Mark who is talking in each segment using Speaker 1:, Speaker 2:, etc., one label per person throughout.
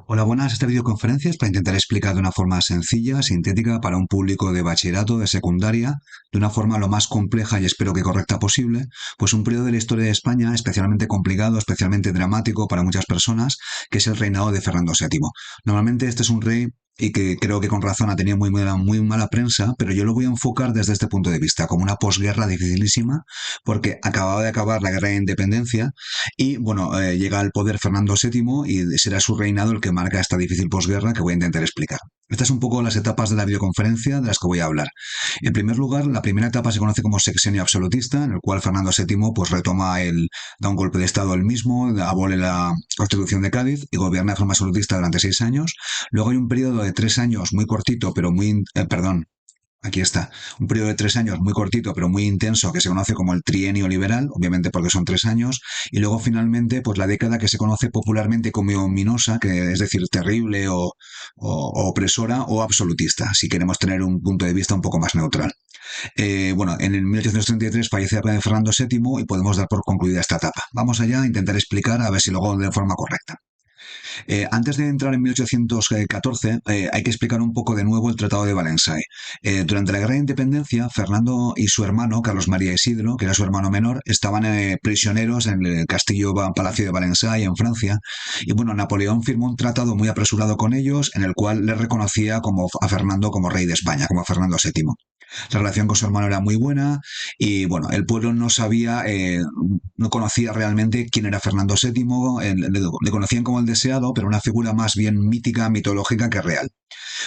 Speaker 1: Hola, buenas. Esta videoconferencia es para intentar explicar de una forma sencilla, sintética, para un público de bachillerato, de secundaria, de una forma lo más compleja y espero que correcta posible, pues un periodo de la historia de España especialmente complicado, especialmente dramático para muchas personas, que es el reinado de Fernando VII. Normalmente este es un rey y que creo que con razón ha tenido muy mala prensa, pero yo lo voy a enfocar desde este punto de vista, como una posguerra dificilísima, porque acababa de acabar la guerra de independencia y bueno, llega al poder Fernando VII y será su reinado el que marca esta difícil posguerra que voy a intentar explicar. Estas son un poco las etapas de la videoconferencia de las que voy a hablar. En primer lugar, la primera etapa se conoce como sexenio absolutista, en el cual Fernando VII pues da un golpe de estado él mismo, abole la Constitución de Cádiz y gobierna de forma absolutista durante 6 años. Luego hay un periodo de 3 años muy cortito, pero perdón, aquí está. Un periodo de 3 años muy cortito, pero muy intenso, que se conoce como el trienio liberal, obviamente porque son 3 años. Y luego finalmente, pues la década que se conoce popularmente como ominosa, que es decir, terrible o opresora o absolutista, si queremos tener un punto de vista un poco más neutral. Bueno, en el 1833 fallece Fernando VII y podemos dar por concluida esta etapa. Vamos allá a intentar explicar a ver si luego de forma correcta. Antes de entrar en 1814, hay que explicar un poco de nuevo el Tratado de Valenciennes. Durante la Guerra de Independencia, Fernando y su hermano, Carlos María Isidro, que era su hermano menor, estaban prisioneros en el Palacio de Valenciennes, en Francia. Y bueno, Napoleón firmó un tratado muy apresurado con ellos, en el cual le reconocía a Fernando como rey de España, como a Fernando VII. La relación con su hermano era muy buena y bueno, el pueblo no conocía realmente quién era Fernando VII, le conocían como el deseado, pero una figura más bien mítica, mitológica que real.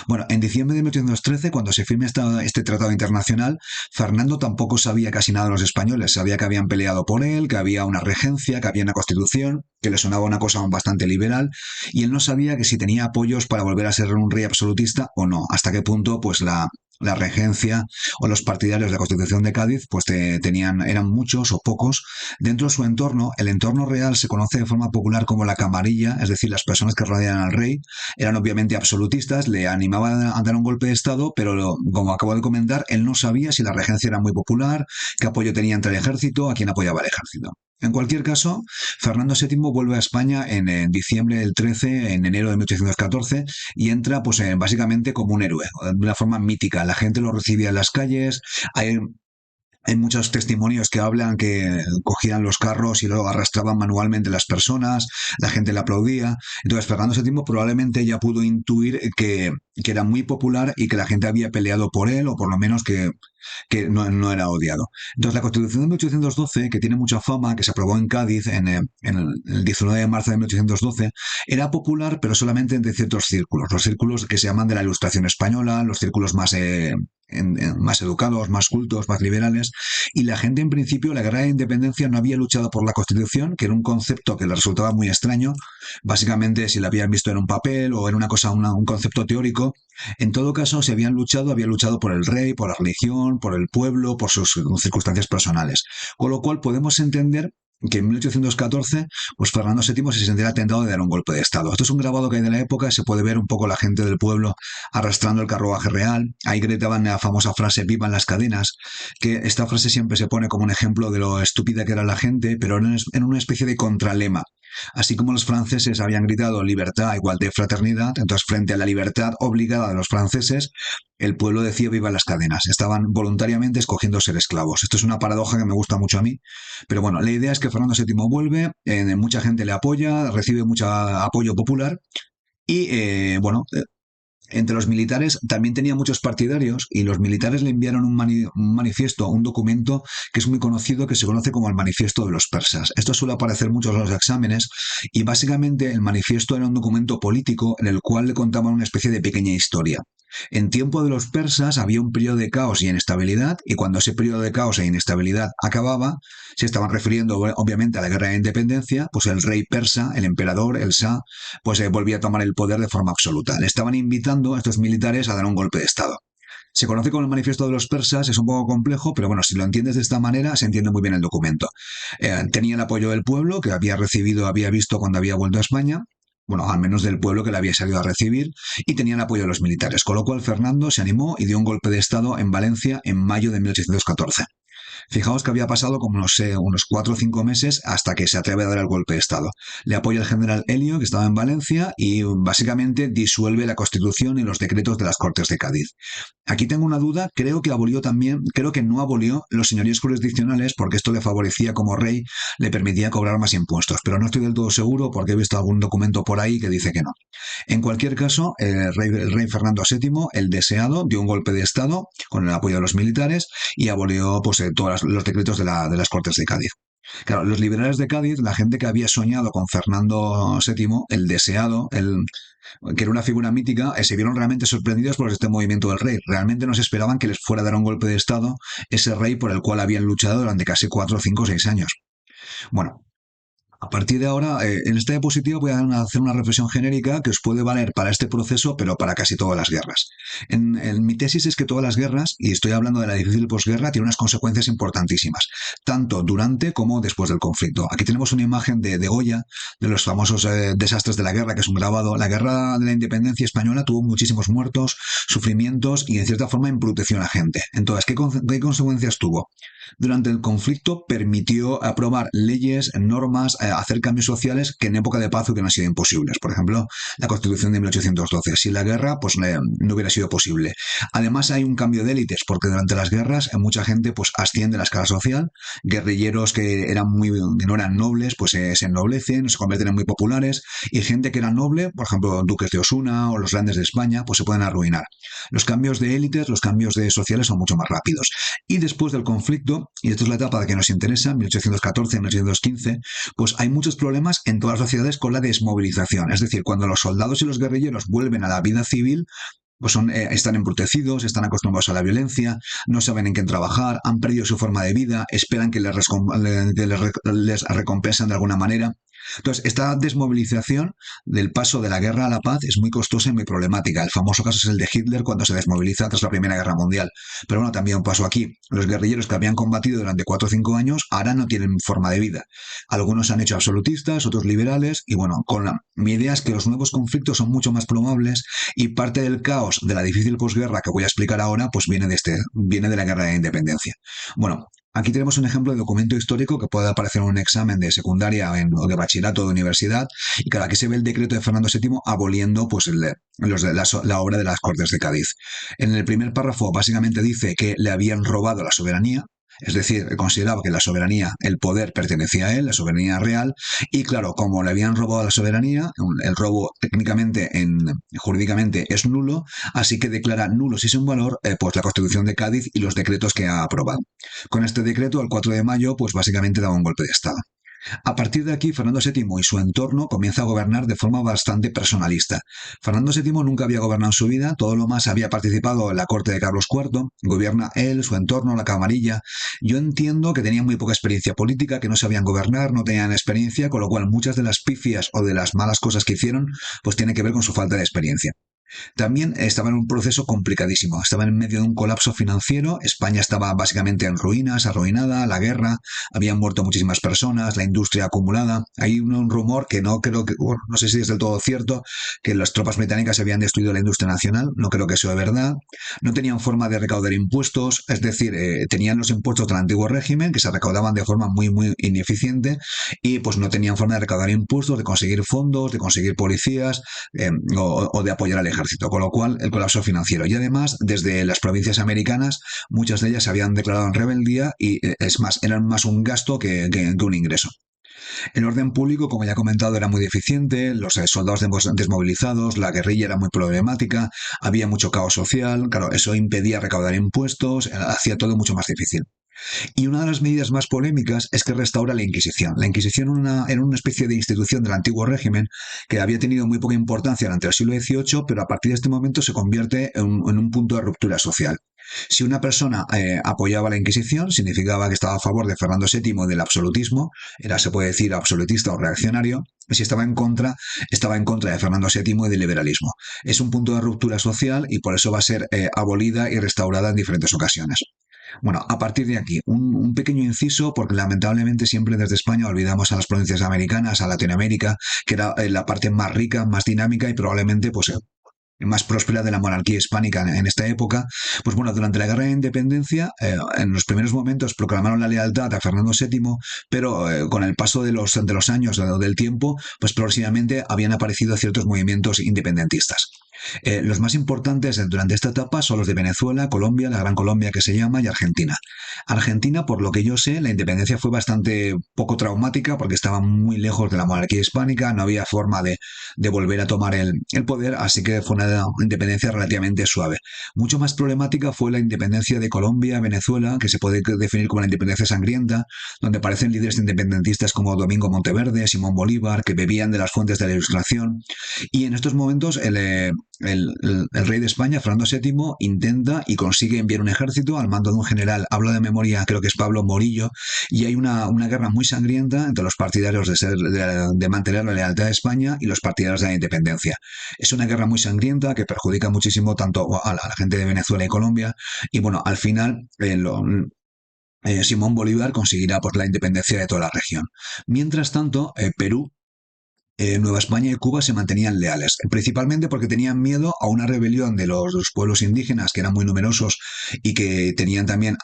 Speaker 1: Bueno, en diciembre de 1813, cuando se firma este tratado internacional, Fernando tampoco sabía casi nada de los españoles. Sabía que habían peleado por él, que había una regencia, que había una constitución, que le sonaba una cosa bastante liberal, y él no sabía que si tenía apoyos para volver a ser un rey absolutista o no. Hasta qué punto, pues la regencia o los partidarios de la Constitución de Cádiz pues eran muchos o pocos. Dentro de su entorno, el entorno real se conoce de forma popular como la camarilla, es decir, las personas que rodean al rey eran obviamente absolutistas, le animaban a dar un golpe de Estado, pero como acabo de comentar, él no sabía si la regencia era muy popular, qué apoyo tenía entre el ejército, a quién apoyaba el ejército. En cualquier caso, Fernando VII vuelve a España en diciembre del 13, en enero de 1814, y entra pues básicamente como un héroe, de una forma mítica. La gente lo recibía en las calles, hay muchos testimonios que hablan que cogían los carros y luego arrastraban manualmente las personas, la gente le aplaudía. Entonces Fernando VII probablemente ya pudo intuir que era muy popular y que la gente había peleado por él, o por lo menos que no era odiado. Entonces la Constitución de 1812, que tiene mucha fama, que se aprobó en Cádiz el 19 de marzo de 1812, era popular pero solamente entre ciertos círculos, los círculos que se llaman de la Ilustración española, los círculos más educados, más cultos, más liberales, y la gente en principio, la guerra de independencia no había luchado por la Constitución, que era un concepto que le resultaba muy extraño, básicamente si la habían visto en un papel o en una cosa, un concepto teórico. En todo caso, si había luchado por el rey, por la religión, por el pueblo, por sus circunstancias personales. Con lo cual podemos entender que en 1814, pues Fernando VII se sentirá tentado de dar un golpe de Estado. Esto es un grabado que hay de la época, se puede ver un poco la gente del pueblo arrastrando el carruaje real. Ahí gritaban la famosa frase "vivan las cadenas", que esta frase siempre se pone como un ejemplo de lo estúpida que era la gente, pero en una especie de contralema. Así como los franceses habían gritado libertad, igualdad y fraternidad, entonces frente a la libertad obligada de los franceses, el pueblo decía viva las cadenas. Estaban voluntariamente escogiendo ser esclavos. Esto es una paradoja que me gusta mucho a mí. Pero bueno, la idea es que Fernando VII vuelve, mucha gente le apoya, recibe mucho apoyo popular y entre los militares también tenía muchos partidarios y los militares le enviaron un manifiesto, un documento que es muy conocido, que se conoce como el Manifiesto de los Persas. Esto suele aparecer mucho en los exámenes y básicamente el manifiesto era un documento político en el cual le contaban una especie de pequeña historia. En tiempo de los persas había un periodo de caos y inestabilidad, y cuando ese periodo de caos e inestabilidad acababa, se estaban refiriendo obviamente a la guerra de independencia, pues el rey persa, el emperador, el Shah, pues volvía a tomar el poder de forma absoluta. Le estaban invitando a estos militares a dar un golpe de Estado. Se conoce como el manifiesto de los persas, es un poco complejo, pero bueno, si lo entiendes de esta manera, se entiende muy bien el documento. Tenía el apoyo del pueblo, que había visto cuando había vuelto a España, bueno, al menos del pueblo que le había salido a recibir, y tenía el apoyo de los militares, con lo cual Fernando se animó y dio un golpe de Estado en Valencia en mayo de 1814. Fijaos que había pasado como, no sé, unos 4 o 5 meses hasta que se atreve a dar el golpe de Estado. Le apoya el general Helio, que estaba en Valencia, y básicamente disuelve la Constitución y los decretos de las Cortes de Cádiz. Aquí tengo una duda, creo que abolió también, creo que no abolió los señoríos jurisdiccionales porque esto le favorecía como rey, le permitía cobrar más impuestos, pero no estoy del todo seguro porque he visto algún documento por ahí que dice que no. En cualquier caso, el rey Fernando VII, el deseado, dio un golpe de Estado con el apoyo de los militares y abolió pues, todos los decretos de las Cortes de Cádiz. Claro, los liberales de Cádiz, la gente que había soñado con Fernando VII, el deseado, que era una figura mítica, se vieron realmente sorprendidos por este movimiento del rey. Realmente no se esperaban que les fuera a dar un golpe de Estado ese rey por el cual habían luchado durante casi 4, 5, 6 años. Bueno, a partir de ahora, en esta diapositiva voy a hacer una reflexión genérica que os puede valer para este proceso, pero para casi todas las guerras. Mi tesis es que todas las guerras, y estoy hablando de la difícil posguerra, tienen unas consecuencias importantísimas, tanto durante como después del conflicto. Aquí tenemos una imagen de Goya, de los famosos desastres de la guerra, que es un grabado. La guerra de la independencia española tuvo muchísimos muertos, sufrimientos y en cierta forma embruteció a la gente. Entonces, ¿qué consecuencias tuvo? Durante el conflicto permitió aprobar leyes, normas, hacer cambios sociales que en época de paz hubieran sido imposibles. Por ejemplo, la Constitución de 1812. Sin la guerra, pues no hubiera sido posible. Además, hay un cambio de élites, porque durante las guerras mucha gente pues asciende a la escala social. Guerrilleros que no eran nobles, pues se ennoblecen, se convierten en muy populares. Y gente que era noble, por ejemplo, duques de Osuna o los grandes de España, pues se pueden arruinar. Los cambios de élites, los cambios de sociales son mucho más rápidos. Y después del conflicto, y esto es la etapa que nos interesa, 1814-1815, pues hay muchos problemas en todas las sociedades con la desmovilización. Es decir, cuando los soldados y los guerrilleros vuelven a la vida civil, pues están embrutecidos, están acostumbrados a la violencia, no saben en qué trabajar, han perdido su forma de vida, esperan que les recompensen de alguna manera. Entonces, esta desmovilización del paso de la guerra a la paz es muy costosa y muy problemática. El famoso caso es el de Hitler cuando se desmoviliza tras la Primera Guerra Mundial. Pero bueno, también pasó aquí. Los guerrilleros que habían combatido durante 4 o 5 años ahora no tienen forma de vida. Algunos se han hecho absolutistas, otros liberales, y bueno, mi idea es que los nuevos conflictos son mucho más probables y parte del caos de la difícil posguerra que voy a explicar ahora, pues viene de la guerra de independencia. Bueno, aquí tenemos un ejemplo de documento histórico que puede aparecer en un examen de secundaria o de bachillerato o de universidad. Y claro, aquí se ve el decreto de Fernando VII aboliendo pues, la obra de las Cortes de Cádiz. En el primer párrafo básicamente dice que le habían robado la soberanía. Es decir, consideraba que la soberanía, el poder pertenecía a él, la soberanía real, y claro, como le habían robado la soberanía, el robo técnicamente, jurídicamente es nulo, así que declara nulos y sin valor pues la Constitución de Cádiz y los decretos que ha aprobado. Con este decreto, el 4 de mayo, pues básicamente daba un golpe de Estado. A partir de aquí, Fernando VII y su entorno comienza a gobernar de forma bastante personalista. Fernando VII nunca había gobernado en su vida, todo lo más había participado en la corte de Carlos IV, gobierna él, su entorno, la camarilla. Yo entiendo que tenían muy poca experiencia política, que no sabían gobernar, no tenían experiencia, con lo cual muchas de las pifias o de las malas cosas que hicieron, pues tienen que ver con su falta de experiencia. También estaba en un proceso complicadísimo, estaba en medio de un colapso financiero, España estaba básicamente en ruinas, arruinada, la guerra, habían muerto muchísimas personas, la industria acumulada. Hay un rumor que no creo que, bueno, no sé si es del todo cierto, que las tropas británicas habían destruido la industria nacional, no creo que eso sea verdad. No tenían forma de recaudar impuestos, es decir, tenían los impuestos del antiguo régimen que se recaudaban de forma muy, muy ineficiente y pues no tenían forma de recaudar impuestos, de conseguir fondos, de conseguir policías o de apoyar al ejército, con lo cual el colapso financiero. Y además, desde las provincias americanas, muchas de ellas se habían declarado en rebeldía y es más, eran más un gasto que un ingreso. El orden público, como ya he comentado, era muy deficiente, los soldados desmovilizados, la guerrilla era muy problemática, había mucho caos social, claro, eso impedía recaudar impuestos, hacía todo mucho más difícil. Y una de las medidas más polémicas es que restaura la Inquisición. La Inquisición era una especie de institución del antiguo régimen que había tenido muy poca importancia durante el siglo XVIII, pero a partir de este momento se convierte en un punto de ruptura social. Si una persona apoyaba la Inquisición, significaba que estaba a favor de Fernando VII del absolutismo, se puede decir absolutista o reaccionario. Si estaba en contra de Fernando VII y del liberalismo. Es un punto de ruptura social y por eso va a ser abolida y restaurada en diferentes ocasiones. Bueno, a partir de aquí, un pequeño inciso, porque lamentablemente siempre desde España olvidamos a las provincias americanas, a Latinoamérica, que era la parte más rica, más dinámica y probablemente pues más próspera de la monarquía hispánica en esta época, pues bueno, durante la Guerra de Independencia, en los primeros momentos proclamaron la lealtad a Fernando VII, pero con el paso de los años, del tiempo, pues progresivamente habían aparecido ciertos movimientos independentistas. Los más importantes durante esta etapa son los de Venezuela, Colombia, la Gran Colombia que se llama, y Argentina. Argentina, por lo que yo sé, la independencia fue bastante poco traumática porque estaba muy lejos de la monarquía hispánica, no había forma de volver a tomar el poder, así que fue una independencia relativamente suave. Mucho más problemática fue la independencia de Colombia, Venezuela, que se puede definir como la independencia sangrienta, donde aparecen líderes independentistas como Domingo Monteverde, Simón Bolívar, que bebían de las fuentes de la Ilustración. Y en estos momentos el rey de España, Fernando VII, intenta y consigue enviar un ejército al mando de un general, hablo de memoria, creo que es Pablo Morillo, y hay una guerra muy sangrienta entre los partidarios de mantener la lealtad de España y los partidarios de la independencia. Es una guerra muy sangrienta que perjudica muchísimo tanto a la gente de Venezuela y Colombia, y bueno, al final Simón Bolívar conseguirá pues, la independencia de toda la región. Mientras tanto, Perú, Nueva España y Cuba se mantenían leales, principalmente porque tenían miedo a una rebelión de los pueblos indígenas, que eran muy numerosos y que tenían también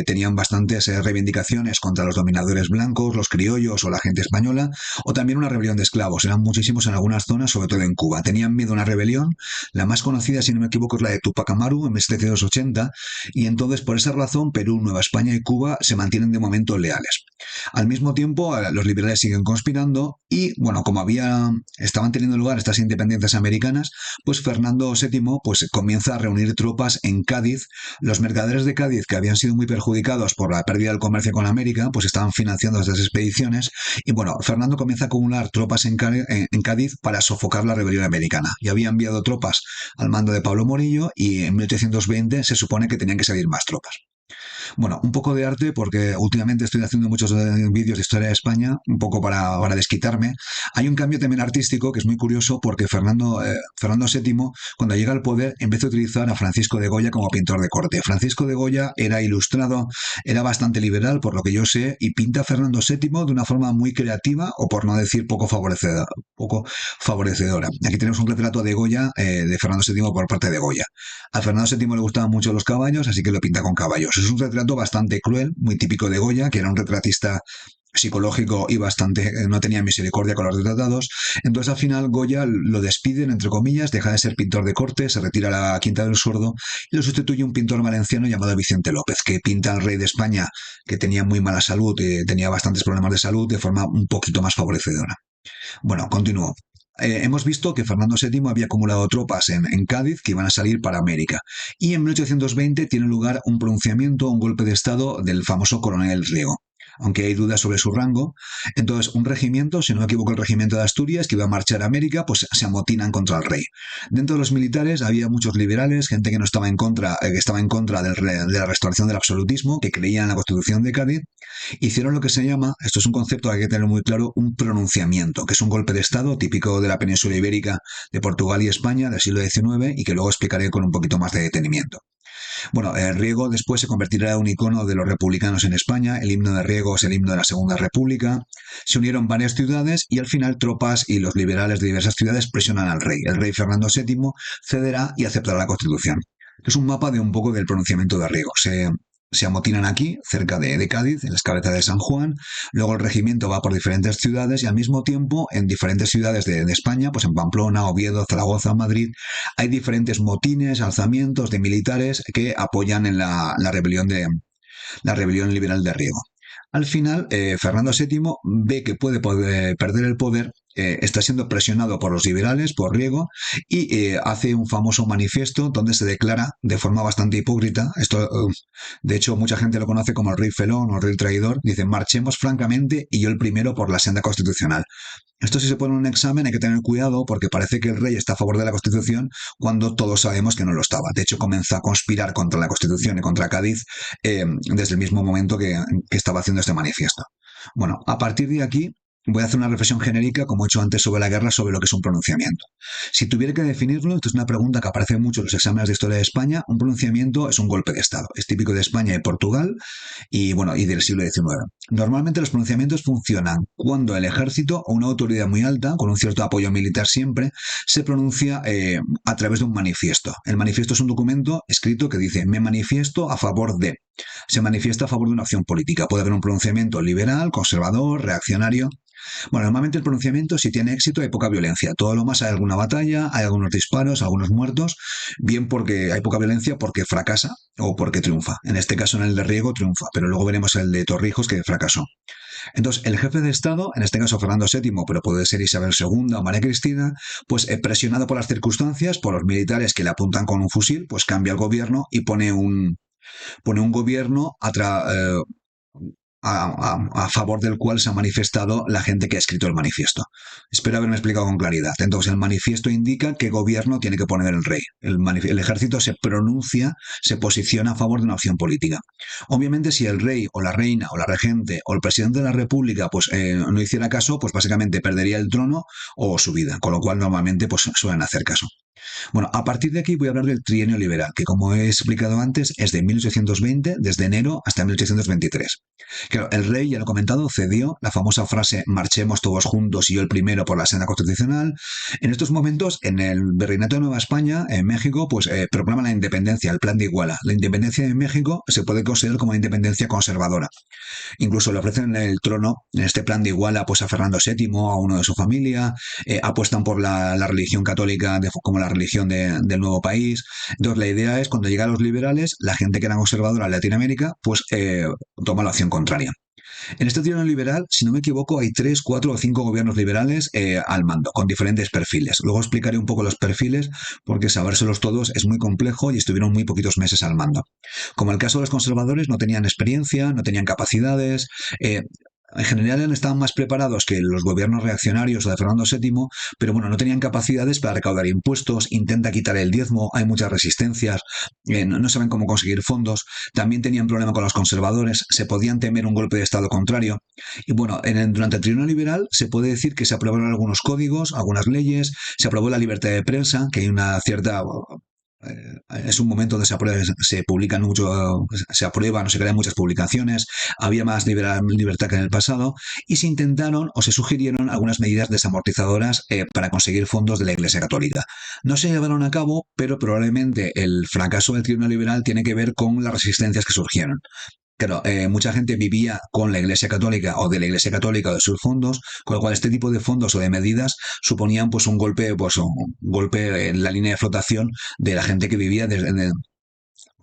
Speaker 1: tenían bastantes reivindicaciones contra los dominadores blancos, los criollos o la gente española, o también una rebelión de esclavos. Eran muchísimos en algunas zonas, sobre todo en Cuba. Tenían miedo a una rebelión, la más conocida, si no me equivoco, es la de Tupac Amaru en 1780, y entonces por esa razón Perú, Nueva España y Cuba se mantienen de momento leales. Al mismo tiempo, los liberales siguen conspirando y, bueno, como estaban teniendo lugar estas independencias americanas, pues Fernando VII pues, comienza a reunir tropas en Cádiz. Los mercaderes de Cádiz, que habían sido muy perjudicados por la pérdida del comercio con América, pues estaban financiando estas expediciones. Y bueno, Fernando comienza a acumular tropas en Cádiz para sofocar la rebelión americana. Y había enviado tropas al mando de Pablo Morillo y en 1820 se supone que tenían que salir más tropas. Bueno, un poco de arte porque últimamente estoy haciendo muchos vídeos de historia de España, un poco para desquitarme. Hay un cambio también artístico que es muy curioso porque Fernando VII, cuando llega al poder, empieza a utilizar a Francisco de Goya como pintor de corte. Francisco de Goya era ilustrado, era bastante liberal, por lo que yo sé, y pinta a Fernando VII de una forma muy creativa, o por no decir poco favorecedora. Aquí tenemos un retrato de Goya, de Fernando VII por parte de Goya. A Fernando VII le gustaban mucho los caballos, así que lo pinta con caballos. Es un retrato bastante cruel, muy típico de Goya, que era un retratista psicológico y no tenía misericordia con los retratados. Entonces al final Goya lo despiden, entre comillas, deja de ser pintor de corte, se retira a la Quinta del Sordo y lo sustituye un pintor valenciano llamado Vicente López, que pinta al rey de España, que tenía muy mala salud, tenía bastantes problemas de salud, de forma un poquito más favorecedora. Bueno, continúo. Hemos visto que Fernando VII había acumulado tropas en Cádiz que iban a salir para América. Y en 1820 tiene lugar un pronunciamiento, un golpe de Estado del famoso coronel Riego, aunque hay dudas sobre su rango. Entonces, un regimiento, si no me equivoco, el regimiento de Asturias, que iba a marchar a América, pues se amotinan contra el rey. Dentro de los militares había muchos liberales, gente que no estaba en contra, que estaba en contra de la restauración del absolutismo, que creían en la Constitución de Cádiz. Hicieron lo que se llama, esto es un concepto que hay que tener muy claro, un pronunciamiento, que es un golpe de Estado típico de la península ibérica, de Portugal y España del siglo XIX, y que luego explicaré con un poquito más de detenimiento. Bueno, Riego después se convertirá en un icono de los republicanos en España. El himno de Riego es el himno de la Segunda República. Se unieron varias ciudades y al final tropas y los liberales de diversas ciudades presionan al rey. El rey Fernando VII cederá y aceptará la Constitución. Es un mapa de un poco del pronunciamiento de Riego. Se amotinan aquí, cerca de Cádiz, en las cabezas de San Juan. Luego el regimiento va por diferentes ciudades y al mismo tiempo en diferentes ciudades de España, pues en Pamplona, Oviedo, Zaragoza, Madrid, hay diferentes motines, alzamientos de militares que apoyan en la rebelión liberal de Riego. Al final, Fernando VII ve que puede perder el poder, está siendo presionado por los liberales, por Riego, y hace un famoso manifiesto donde se declara de forma bastante hipócrita, de hecho mucha gente lo conoce como el rey felón o el rey traidor, dice marchemos francamente y yo el primero por la senda constitucional. Esto si se pone en un examen hay que tener cuidado porque parece que el rey está a favor de la Constitución cuando todos sabemos que no lo estaba. De hecho, comenzó a conspirar contra la Constitución y contra Cádiz desde el mismo momento que estaba haciendo este manifiesto. Bueno, a partir de aquí voy a hacer una reflexión genérica, como he hecho antes sobre la guerra, sobre lo que es un pronunciamiento. Si tuviera que definirlo, esto es una pregunta que aparece mucho en los exámenes de historia de España, un pronunciamiento es un golpe de Estado. Es típico de España y Portugal y, bueno, y del siglo XIX. Normalmente los pronunciamientos funcionan cuando el ejército o una autoridad muy alta, con un cierto apoyo militar siempre, se pronuncia a través de un manifiesto. El manifiesto es un documento escrito que dice: me manifiesto a favor de. Se manifiesta a favor de una acción política. Puede haber un pronunciamiento liberal, conservador, reaccionario. Bueno, normalmente el pronunciamiento, si tiene éxito, hay poca violencia. Todo lo más hay alguna batalla, hay algunos disparos, algunos muertos, bien porque hay poca violencia porque fracasa o porque triunfa. En este caso, en el de Riego, triunfa, pero luego veremos el de Torrijos que fracasó. Entonces, el jefe de Estado, en este caso Fernando VII, pero puede ser Isabel II o María Cristina, pues presionado por las circunstancias, por los militares que le apuntan con un fusil, pues cambia el gobierno y pone un gobierno a favor del cual se ha manifestado la gente que ha escrito el manifiesto. Espero haberme explicado con claridad. Entonces, el manifiesto indica qué gobierno tiene que poner el rey. El ejército se pronuncia, se posiciona a favor de una opción política. Obviamente, si el rey o la reina o la regente o el presidente de la república pues, no hiciera caso, pues básicamente perdería el trono o su vida, con lo cual normalmente pues, suelen hacer caso. Bueno, a partir de aquí voy a hablar del trienio liberal, que como he explicado antes es de 1820, desde enero hasta 1823. Claro, el rey, ya lo he comentado, cedió la famosa frase marchemos todos juntos y yo el primero por la senda constitucional. En estos momentos, en el Virreinato de Nueva España, en México, pues proclama la independencia, el plan de Iguala. La independencia de México se puede considerar como una independencia conservadora. Incluso le ofrecen el trono en este plan de Iguala pues a Fernando VII, a uno de su familia, apuestan por la religión católica como la religión del nuevo país. Entonces la idea es, cuando llegan los liberales, la gente que era conservadora en Latinoamérica, pues toma la acción contraria. En este trienio liberal, si no me equivoco, hay 3, 4 o 5 gobiernos liberales al mando, con diferentes perfiles. Luego explicaré un poco los perfiles, porque sabérselos todos es muy complejo y estuvieron muy poquitos meses al mando. Como el caso de los conservadores, no tenían experiencia, no tenían capacidades, en general estaban más preparados que los gobiernos reaccionarios o de Fernando VII, pero bueno, no tenían capacidades para recaudar impuestos, intenta quitar el diezmo, hay muchas resistencias, no saben cómo conseguir fondos, también tenían problema con los conservadores, se podían temer un golpe de Estado contrario. Y bueno, durante el trienio liberal se puede decir que se aprobaron algunos códigos, algunas leyes, se aprobó la libertad de prensa, que hay una cierta es un momento donde se publican mucho, se aprueban o se crean muchas publicaciones, había más libertad que en el pasado, y se intentaron o se sugirieron algunas medidas desamortizadoras para conseguir fondos de la Iglesia Católica. No se llevaron a cabo, pero probablemente el fracaso del trienio liberal tiene que ver con las resistencias que surgieron. Claro, mucha gente vivía con la Iglesia Católica o de la Iglesia Católica o de sus fondos, con lo cual este tipo de fondos o de medidas suponían pues un golpe en la línea de flotación de la gente que vivía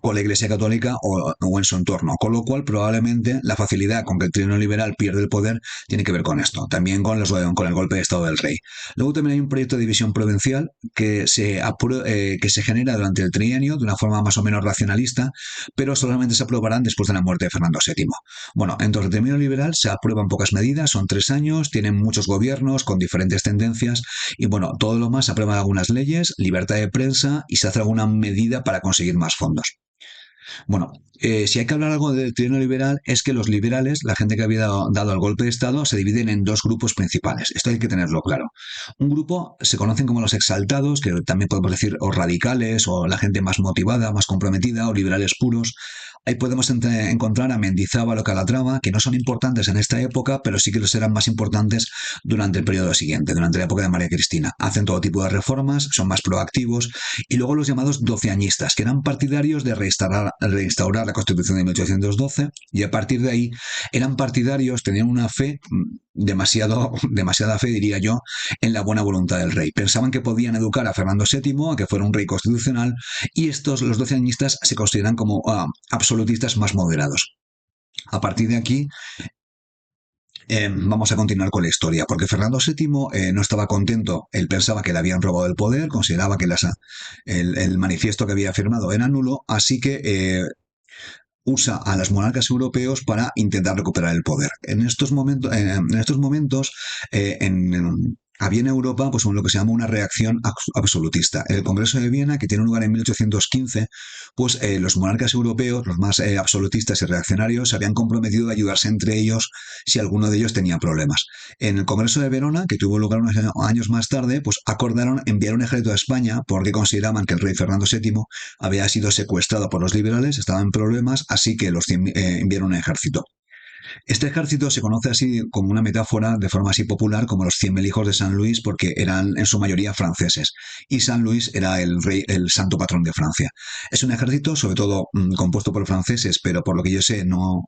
Speaker 1: con la Iglesia Católica o en su entorno, con lo cual probablemente la facilidad con que el trienio liberal pierde el poder tiene que ver con esto, también con el golpe de Estado del rey. Luego también hay un proyecto de división provincial que se genera durante el trienio de una forma más o menos racionalista, pero solamente se aprobarán después de la muerte de Fernando VII. Bueno, entonces el trienio liberal se aprueban pocas medidas, son 3 años, tienen muchos gobiernos con diferentes tendencias y bueno, todo lo más se aprueban algunas leyes, libertad de prensa y se hace alguna medida para conseguir más fondos. Bueno, si hay que hablar algo del trienio liberal, es que los liberales, la gente que había dado el golpe de Estado, se dividen en 2 grupos principales. Esto hay que tenerlo claro. Un grupo se conocen como los exaltados, que también podemos decir o radicales, o la gente más motivada, más comprometida, o liberales puros. Ahí podemos encontrar a Mendizábal o Calatrava, que no son importantes en esta época, pero sí que serán más importantes durante el periodo siguiente, durante la época de María Cristina. Hacen todo tipo de reformas, son más proactivos. Y luego los llamados doceañistas, que eran partidarios de reinstaurar la Constitución de 1812, y a partir de ahí eran partidarios, tenían una fe, demasiada fe diría yo, en la buena voluntad del rey. Pensaban que podían educar a Fernando VII a que fuera un rey constitucional, y los doceañistas, se consideran como absolutistas más moderados. A partir de aquí, vamos a continuar con la historia, porque Fernando VII no estaba contento, él pensaba que le habían robado el poder, consideraba que el manifiesto que había firmado era nulo, así que usa a los monarcas europeos para intentar recuperar el poder. En estos momentos, había en Europa pues lo que se llama una reacción absolutista. El Congreso de Viena, que tiene lugar en 1815, pues los monarcas europeos, los más absolutistas y reaccionarios, se habían comprometido a ayudarse entre ellos si alguno de ellos tenía problemas. En el Congreso de Verona, que tuvo lugar unos años más tarde, pues acordaron enviar un ejército a España porque consideraban que el rey Fernando VII había sido secuestrado por los liberales, estaba en problemas, así que enviaron un ejército. Este ejército se conoce así como una metáfora de forma así popular como los 100.000 hijos de San Luis porque eran en su mayoría franceses y San Luis era el rey, el santo patrón de Francia. Es un ejército sobre todo compuesto por franceses, pero por lo que yo sé no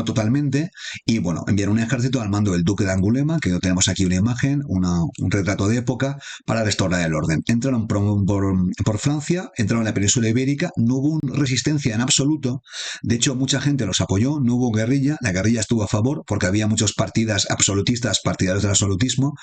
Speaker 1: totalmente. Y bueno, enviaron un ejército al mando del duque de Angulema, que tenemos aquí una imagen, un retrato de época, para restaurar el orden. Entraron por Francia, entraron en la península ibérica, no hubo resistencia en absoluto. De hecho, mucha gente los apoyó, no hubo guerrilla, la guerrilla estuvo a favor porque había muchos partidas absolutistas, partidarios del absolutismo.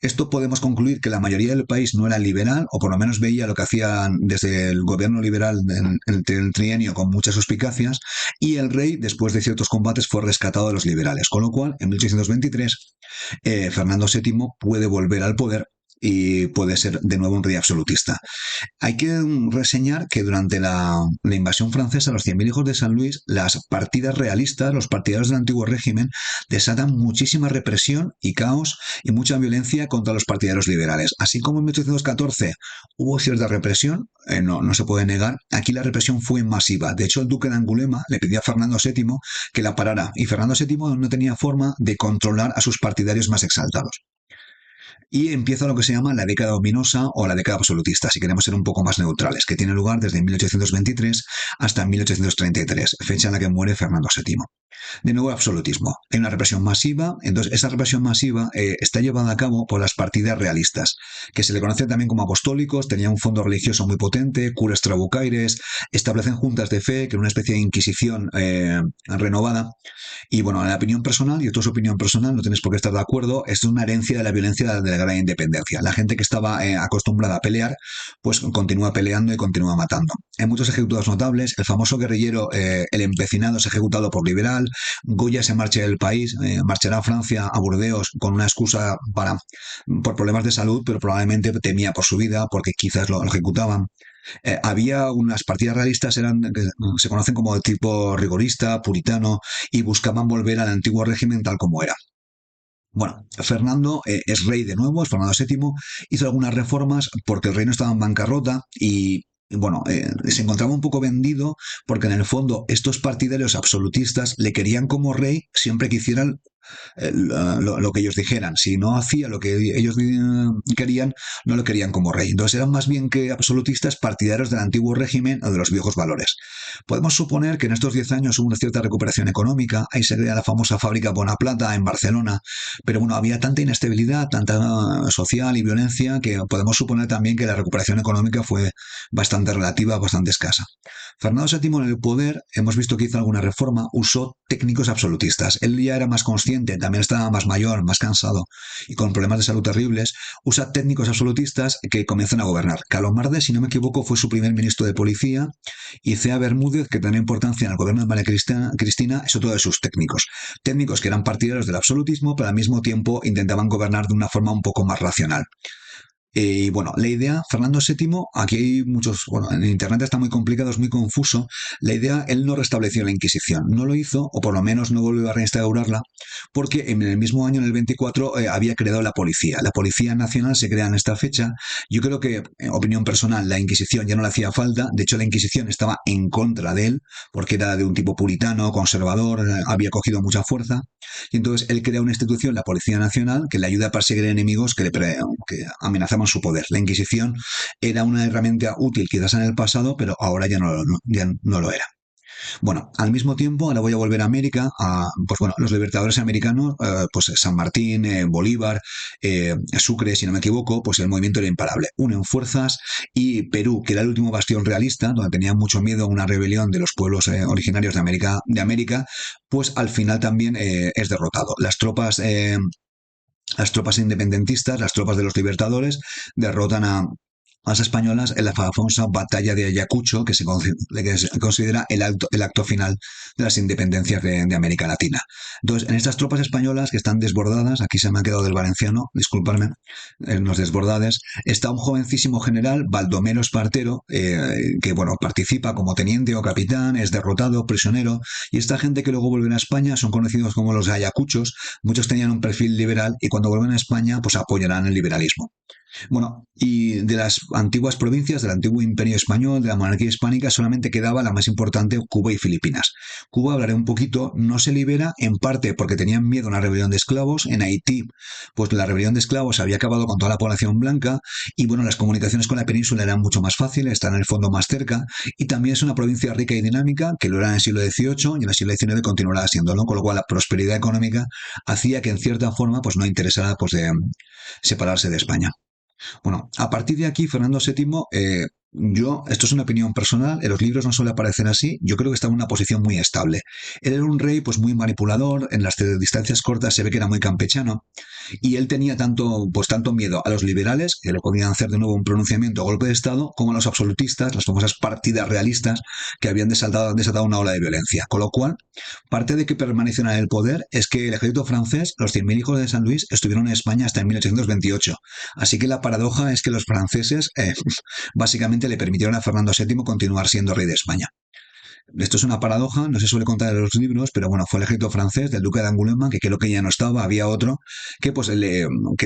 Speaker 1: Esto podemos concluir que la mayoría del país no era liberal, o por lo menos veía lo que hacían desde el gobierno liberal en el trienio con muchas suspicacias, y el rey, después de ciertos combates, fue rescatado de los liberales. Con lo cual, en 1823, Fernando VII puede volver al poder y puede ser de nuevo un rey absolutista. Hay que reseñar que durante la invasión francesa, los 100.000 hijos de San Luis, las partidas realistas, los partidarios del antiguo régimen, desatan muchísima represión y caos y mucha violencia contra los partidarios liberales. Así como en 1814 hubo cierta represión, no se puede negar, aquí la represión fue masiva. De hecho, el duque de Angulema le pidió a Fernando VII que la parara y Fernando VII no tenía forma de controlar a sus partidarios más exaltados. Y empieza lo que se llama la década ominosa o la década absolutista, si queremos ser un poco más neutrales, que tiene lugar desde 1823 hasta 1833, fecha en la que muere Fernando VII. De nuevo, absolutismo. Hay una represión masiva, entonces esa represión masiva está llevada a cabo por las partidas realistas, que se le conocen también como apostólicos, tenían un fondo religioso muy potente, curas trabucaires, establecen juntas de fe, que era una especie de inquisición renovada. Y bueno, en la opinión personal, y esto es opinión personal, no tienes por qué estar de acuerdo, es una herencia de la violencia de la gran independencia. La gente que estaba acostumbrada a pelear, pues continúa peleando y continúa matando. Hay muchos ejecutados notables, el famoso guerrillero, el empecinado, es ejecutado por liberal, Goya se marcha del país, marchará a Francia, a Burdeos, con una excusa por problemas de salud, pero probablemente temía por su vida, porque quizás lo ejecutaban. Había unas partidas realistas que se conocen como de tipo rigorista, puritano, y buscaban volver al antiguo régimen tal como era. Bueno, Fernando es rey de nuevo, es Fernando VII, hizo algunas reformas porque el reino estaba en bancarrota y bueno, se encontraba un poco vendido porque en el fondo estos partidarios absolutistas le querían como rey siempre que hicieran lo que ellos dijeran. Si no hacía lo que ellos querían, no lo querían como rey. Entonces eran más bien que absolutistas partidarios del antiguo régimen o de los viejos valores. Podemos suponer que en estos 10 años hubo una cierta recuperación económica, ahí se crea la famosa fábrica Bonaplata en Barcelona, pero bueno, había tanta inestabilidad, tanta social y violencia, que podemos suponer también que la recuperación económica fue bastante relativa, bastante escasa. Fernando VII en el poder, hemos visto que hizo alguna reforma, usó técnicos absolutistas. Él ya era más consciente, también estaba más mayor, más cansado y con problemas de salud terribles. Usa técnicos absolutistas que comienzan a gobernar. Calomarde, si no me equivoco, fue su primer ministro de policía y Cea Bermúdez, que tenía importancia en el gobierno de María Cristina, es otro de sus técnicos. Técnicos que eran partidarios del absolutismo, pero al mismo tiempo intentaban gobernar de una forma un poco más racional. Y bueno, la idea, Fernando VII, aquí hay muchos, bueno, en Internet está muy complicado, es muy confuso. La idea, él no restableció la Inquisición, no lo hizo, o por lo menos no volvió a reinstaurarla, porque en el mismo año, en el 24, había creado la policía. La Policía Nacional se crea en esta fecha. Yo creo que, en opinión personal, la Inquisición ya no le hacía falta. De hecho, la Inquisición estaba en contra de él, porque era de un tipo puritano, conservador, había cogido mucha fuerza. Y entonces él crea una institución, la Policía Nacional, que le ayuda a perseguir enemigos que amenazaban su poder. La Inquisición era una herramienta útil quizás en el pasado, pero ahora ya no lo era. Bueno, al mismo tiempo, ahora voy a volver a América, pues bueno, los libertadores americanos, pues San Martín, Bolívar, Sucre, si no me equivoco, pues el movimiento era imparable. Unen fuerzas y Perú, que era el último bastión realista, donde tenía mucho miedo a una rebelión de los pueblos originarios de América, pues al final también es derrotado. Las tropas independentistas, las tropas de los libertadores, derrotan las españolas en la famosa batalla de Ayacucho, que se considera el acto final de las independencias de América Latina. Entonces, en estas tropas españolas que están desbordadas, aquí se me ha quedado del valenciano, disculpadme, en los desbordades, está un jovencísimo general, Baldomero Espartero, que bueno, participa como teniente o capitán, es derrotado, prisionero, y esta gente que luego vuelven a España son conocidos como los ayacuchos. Muchos tenían un perfil liberal y cuando vuelven a España pues apoyarán el liberalismo. Bueno, y de las antiguas provincias, del antiguo imperio español, de la monarquía hispánica, solamente quedaba la más importante, Cuba y Filipinas. Cuba, hablaré un poquito, no se libera en parte porque tenían miedo a una rebelión de esclavos. En Haití, pues la rebelión de esclavos había acabado con toda la población blanca y bueno, las comunicaciones con la península eran mucho más fáciles, están en el fondo más cerca y también es una provincia rica y dinámica que lo era en el siglo XVIII y en el siglo XIX continuará siendo, ¿no? Con lo cual la prosperidad económica hacía que en cierta forma pues no interesara pues de separarse de España. Bueno, a partir de aquí, Fernando VII, esto es una opinión personal, en los libros no suele aparecer así, yo creo que estaba en una posición muy estable. Él era un rey pues muy manipulador, en las distancias cortas se ve que era muy campechano, y él tenía tanto miedo a los liberales, que le podían hacer de nuevo un pronunciamiento o golpe de Estado, como a los absolutistas, las famosas partidas realistas, que habían desatado una ola de violencia. Con lo cual, parte de que permanecieron en el poder es que el ejército francés, los 100.000 hijos de San Luis, estuvieron en España hasta en 1828. Así que la paradoja es que los franceses básicamente le permitieron a Fernando VII continuar siendo rey de España. Esto es una paradoja, no se suele contar en los libros, pero bueno, fue el ejército francés del duque de Angoulême, que creo que ya no estaba, había otro, que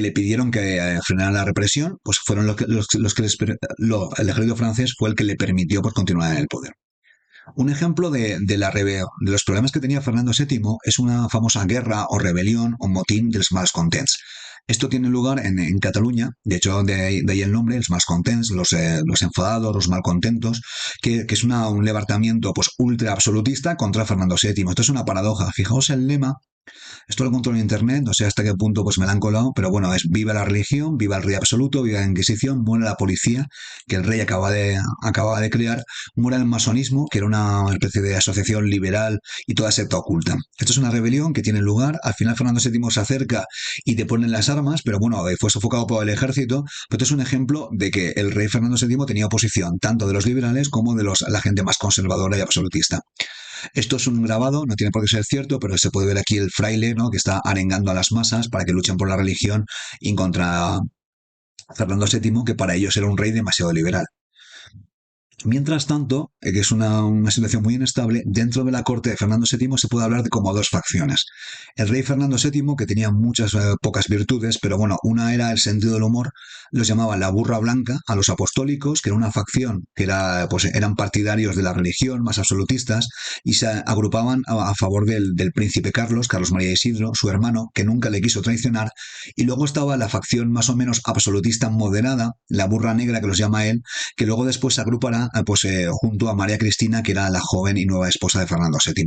Speaker 1: le pidieron que frenara la represión, pues fueron los que el ejército francés fue el que le permitió pues, continuar en el poder. Un ejemplo de los problemas que tenía Fernando VII es una famosa guerra o rebelión o motín dels malcontents. Esto tiene lugar en Cataluña, de hecho de ahí el nombre, los malcontents, los enfadados, los malcontentos, que es un levantamiento pues ultra absolutista contra Fernando VII. Esto es una paradoja. Fijaos el lema. Esto lo encontré en internet, no sé hasta qué punto pues me la han colado, pero bueno, es viva la religión, viva el rey absoluto, viva la Inquisición, muere la policía que el rey acababa de crear, muere el masonismo, que era una especie de asociación liberal y toda secta oculta. Esto es una rebelión que tiene lugar, al final Fernando VII se acerca y te ponen las armas, pero bueno, fue sofocado por el ejército, pero esto es un ejemplo de que el rey Fernando VII tenía oposición tanto de los liberales como de la gente más conservadora y absolutista. Esto es un grabado, no tiene por qué ser cierto, pero se puede ver aquí el fraile, ¿no? Que está arengando a las masas para que luchen por la religión y contra Fernando VII, que para ellos era un rey demasiado liberal. Mientras tanto, que es una situación muy inestable, dentro de la corte de Fernando VII se puede hablar de como dos facciones. El rey Fernando VII, que tenía muchas pocas virtudes, pero bueno, una era el sentido del humor, los llamaba la burra blanca a los apostólicos, que era una facción que eran partidarios de la religión, más absolutistas, y se agrupaban a favor del príncipe Carlos María Isidro, su hermano, que nunca le quiso traicionar, y luego estaba la facción más o menos absolutista moderada, la burra negra que los llama él, que luego después se agrupará junto a María Cristina, que era la joven y nueva esposa de Fernando VII.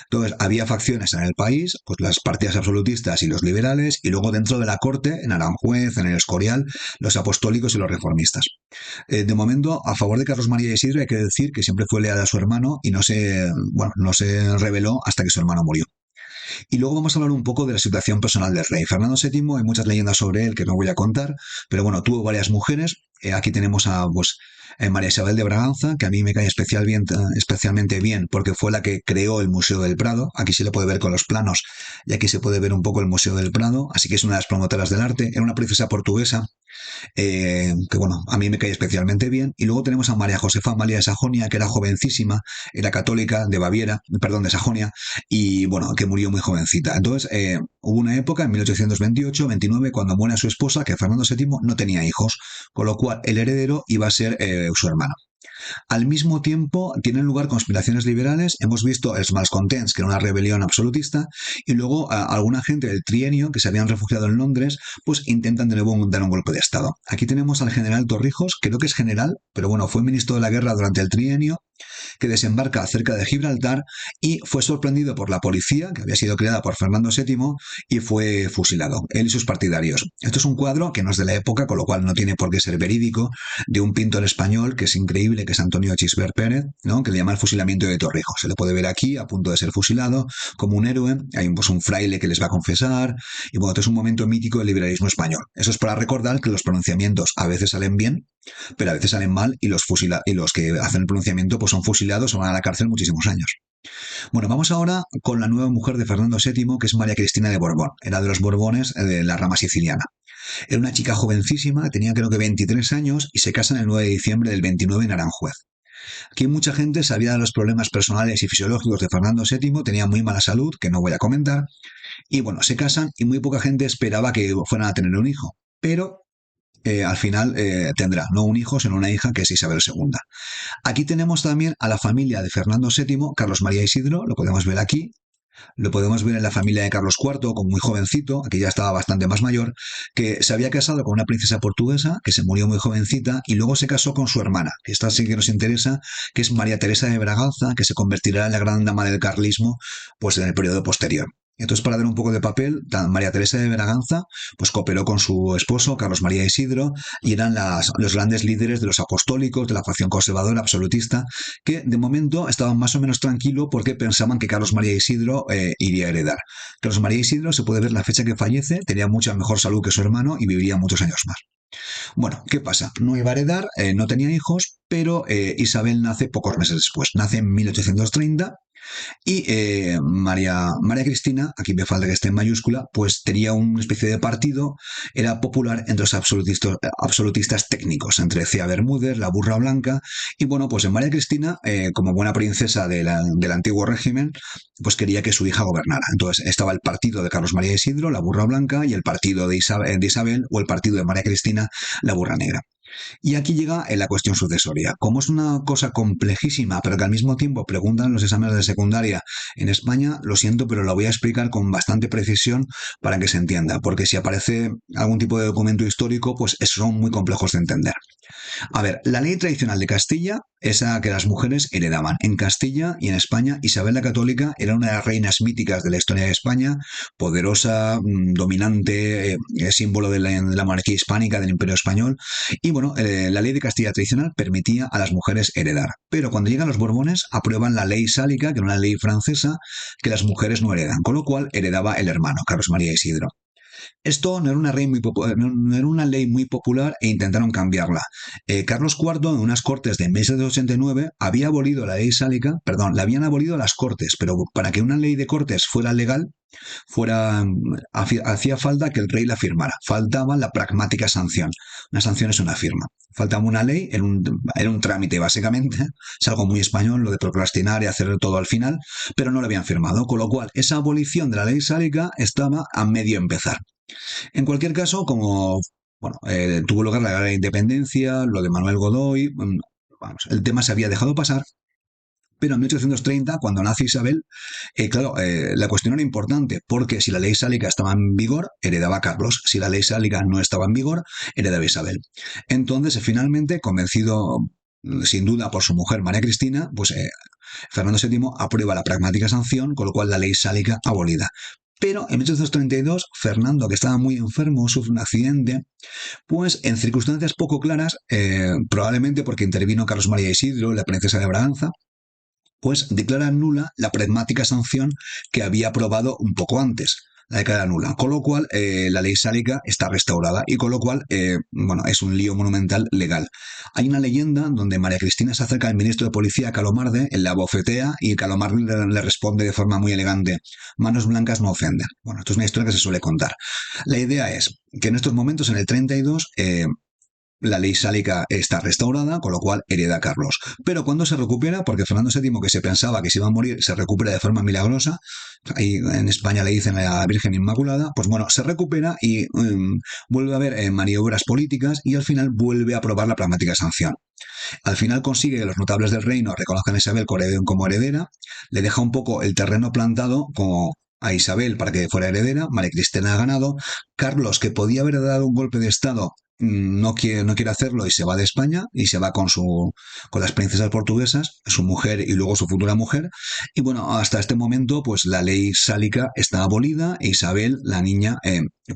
Speaker 1: Entonces, había facciones en el país, pues las partidas absolutistas y los liberales, y luego dentro de la corte, en Aranjuez, en el Escorial, los apostólicos y los reformistas. De momento, a favor de Carlos María Isidro, hay que decir que siempre fue leal a su hermano y no se rebeló hasta que su hermano murió. Y luego vamos a hablar un poco de la situación personal del rey. Fernando VII, hay muchas leyendas sobre él que no voy a contar, pero bueno, tuvo varias mujeres. Aquí tenemos a María Isabel de Braganza, que a mí me cae especialmente bien porque fue la que creó el Museo del Prado. Aquí se le puede ver con los planos y aquí se puede ver un poco el Museo del Prado, así que es una de las promotoras del arte. Era una princesa portuguesa que bueno, a mí me cae especialmente bien. Y luego tenemos a María Josefa Amalia de Sajonia, que era jovencísima, era católica de Baviera, perdón, de Sajonia, y bueno, que murió muy jovencita. Entonces, hubo una época en 1828-29 cuando muere su esposa, que Fernando VII no tenía hijos, con lo cual el heredero iba a ser su hermano. Al mismo tiempo, tienen lugar conspiraciones liberales. Hemos visto els malcontents, que era una rebelión absolutista, y luego alguna gente del trienio que se habían refugiado en Londres, pues intentan de nuevo dar un golpe de Estado. Aquí tenemos al general Torrijos, creo que es general, pero bueno, fue ministro de la guerra durante el trienio, que desembarca cerca de Gibraltar y fue sorprendido por la policía, que había sido creada por Fernando VII, y fue fusilado, él y sus partidarios. Esto es un cuadro que no es de la época, con lo cual no tiene por qué ser verídico, de un pintor español que es increíble, que es Antonio Chisbert Pérez, ¿no? Que le llama el fusilamiento de Torrijos. Se le puede ver aquí, a punto de ser fusilado, como un héroe. Hay un fraile que les va a confesar, y bueno, esto es un momento mítico del liberalismo español. Eso es para recordar que los pronunciamientos a veces salen bien, pero a veces salen mal y y los que hacen el pronunciamiento pues son fusilados o van a la cárcel muchísimos años. Bueno, vamos ahora con la nueva mujer de Fernando VII, que es María Cristina de Borbón. Era de los Borbones de la rama siciliana. Era una chica jovencísima, tenía creo que 23 años y se casan el 9 de diciembre del 29 en Aranjuez. Aquí mucha gente sabía de los problemas personales y fisiológicos de Fernando VII, tenía muy mala salud, que no voy a comentar, y bueno, se casan y muy poca gente esperaba que fueran a tener un hijo, pero al final tendrá no un hijo, sino una hija, que es Isabel II. Aquí tenemos también a la familia de Fernando VII, Carlos María Isidro, lo podemos ver aquí. Lo podemos ver en la familia de Carlos IV, con muy jovencito, aquí ya estaba bastante más mayor, que se había casado con una princesa portuguesa, que se murió muy jovencita, y luego se casó con su hermana, que esta sí que nos interesa, que es María Teresa de Braganza, que se convertirá en la gran dama del carlismo pues en el periodo posterior. Entonces, para dar un poco de papel, María Teresa de Braganza pues cooperó con su esposo, Carlos María Isidro, y eran los grandes líderes de los apostólicos, de la facción conservadora absolutista, que de momento estaban más o menos tranquilos porque pensaban que Carlos María Isidro iría a heredar. Carlos María Isidro, se puede ver la fecha que fallece, tenía mucha mejor salud que su hermano y viviría muchos años más. Bueno, ¿qué pasa? No iba a heredar, no tenía hijos, pero Isabel nace pocos meses después. Nace en 1830 y María Cristina, aquí me falta que esté en mayúscula, pues tenía una especie de partido, era popular entre los absolutistas técnicos, entre Cía Bermúdez, la Burra Blanca, y bueno, pues en María Cristina, como buena princesa del antiguo régimen, pues quería que su hija gobernara. Entonces estaba el partido de Carlos María Isidro, la Burra Blanca, y el partido de Isabel o el partido de María Cristina, la Burra Negra. Y aquí llega la cuestión sucesoria. Como es una cosa complejísima, pero que al mismo tiempo preguntan los exámenes de secundaria en España, lo siento, pero la voy a explicar con bastante precisión para que se entienda, porque si aparece algún tipo de documento histórico, pues son muy complejos de entender. A ver, la ley tradicional de Castilla, esa que las mujeres heredaban. En Castilla y en España, Isabel la Católica era una de las reinas míticas de la historia de España, poderosa, dominante, símbolo de la monarquía hispánica, del Imperio Español. Y bueno, la ley de Castilla tradicional permitía a las mujeres heredar. Pero cuando llegan los Borbones, aprueban la ley sálica, que era una ley francesa, que las mujeres no heredan, con lo cual heredaba el hermano, Carlos María Isidro. Esto no era no era una ley muy popular e intentaron cambiarla. Carlos IV, en unas cortes de 1789, había abolido la ley sálica, perdón, la habían abolido las cortes, pero para que una ley de cortes fuera legal, hacía falta que el rey la firmara. Faltaba la pragmática sanción. Una sanción es una firma. Faltaba una ley, era un trámite básicamente, es algo muy español lo de procrastinar y hacer todo al final, pero no lo habían firmado, con lo cual esa abolición de la ley sálica estaba a medio empezar. En cualquier caso, como bueno, tuvo lugar la guerra de la independencia, lo de Manuel Godoy, vamos, el tema se había dejado pasar, pero en 1830, cuando nace Isabel, claro, la cuestión era importante, porque si la ley sálica estaba en vigor, heredaba Carlos. Si la ley sálica no estaba en vigor, heredaba Isabel. Entonces, finalmente, convencido sin duda por su mujer María Cristina, pues Fernando VII aprueba la pragmática sanción, con lo cual la ley sálica abolida. Pero en 1832, Fernando, que estaba muy enfermo, sufre un accidente, pues en circunstancias poco claras, probablemente porque intervino Carlos María Isidro, la princesa de Braganza, pues declara nula la pragmática sanción que había aprobado un poco antes. La declara nula, con lo cual la ley sálica está restaurada y con lo cual, bueno, es un lío monumental legal. Hay una leyenda donde María Cristina se acerca al ministro de Policía, Calomarde, la abofetea y Calomarde le responde de forma muy elegante: manos blancas no ofenden. Bueno, esto es una historia que se suele contar. La idea es que en estos momentos, en el 32, la ley sálica está restaurada, con lo cual hereda Carlos. Pero cuando se recupera, porque Fernando VII, que se pensaba que se iba a morir, se recupera de forma milagrosa, ahí en España le dicen la Virgen Inmaculada, pues bueno, se recupera y vuelve a haber maniobras políticas y al final vuelve a aprobar la pragmática sanción. Al final consigue que los notables del reino reconozcan a Isabel como heredera, le deja un poco el terreno plantado como a Isabel para que fuera heredera. María Cristina ha ganado. Carlos, que podía haber dado un golpe de estado, no quiere hacerlo y se va de España y se va con las princesas portuguesas, su mujer y luego su futura mujer. Y bueno, hasta este momento, pues la ley sálica está abolida e Isabel, la niña,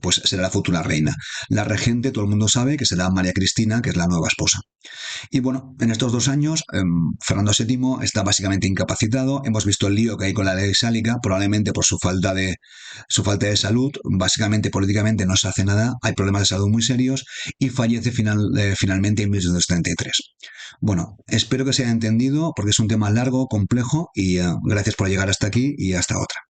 Speaker 1: pues será la futura reina. La regente, todo el mundo sabe que será María Cristina, que es la nueva esposa. Y bueno, en estos 2 años, Fernando VII está básicamente incapacitado. Hemos visto el lío que hay con la ley sálica, probablemente por su falta de salud. Básicamente, políticamente no se hace nada. Hay problemas de salud muy serios y fallece finalmente en 1933. Bueno, espero que se haya entendido porque es un tema largo, complejo y gracias por llegar hasta aquí y hasta otra.